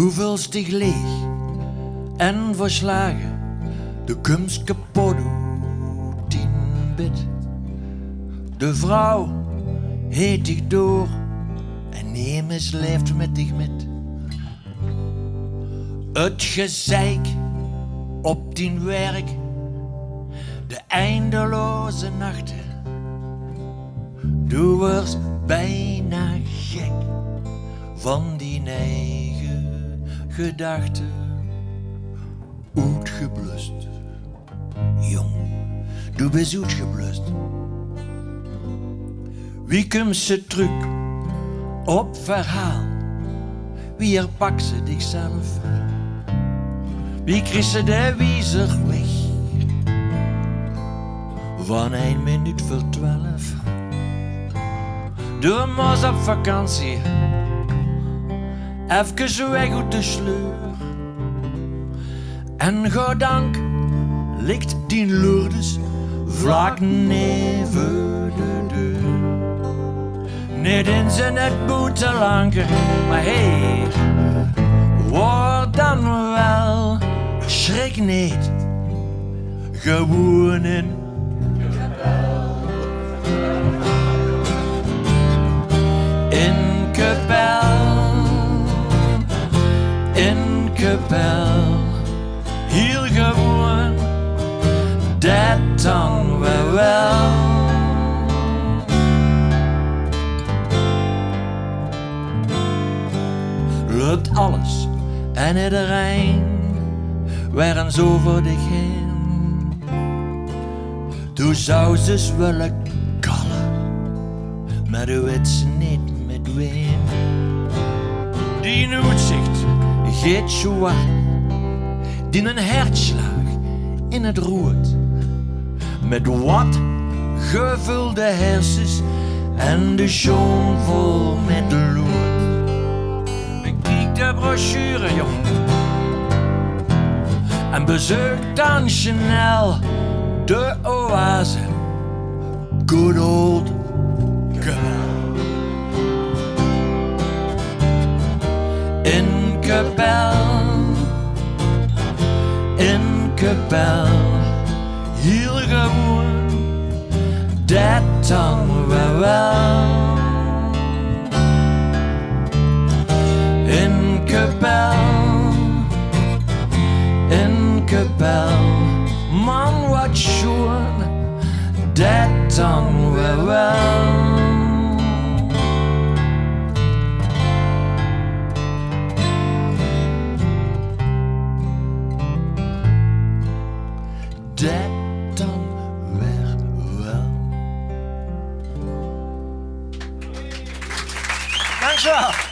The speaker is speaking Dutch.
Du voelst dich leeg en verslagen, de kunst kapot doet in bed. De vrouw heet dich door en nemens leeft met dich met. Het gezeik op dien werk, de eindeloze nachten. Du wordt bijna gek van die eigen gedachten. Uitgeblust, jong, du bent uitgeblust. Wie komt ze terug op verhaal? Wie herpakt ze zichzelf? Wie kreeg ze de wiezer weg? Van 1 minuut voor 12. Doe maar op vakantie, even weg uit de sleur. En goddank ligt die Lourdes vlak neven de deur. Niet in zijn het boetelanker, maar hey, word dan wel, schrik niet, gewoon in in Kapel, hier gewoon, dat dan wel. Lukt alles en iedereen waren zo voor dich heen. Du zou ze willen kallen, maar du weet ze niet met wem. Die uitzicht geeft zwaar, die een hartslag in het roert. Met wat gevulde hersens en de schoen vol met lood. Bekijk de brochure, jong, en bezoek dan snel de oase. Good old Kapel. In Kapel, hier gewoon, dat dan wel. In Kapel, man wat schoon, dat dan wel. Dat dan weer wel. Dankjewel.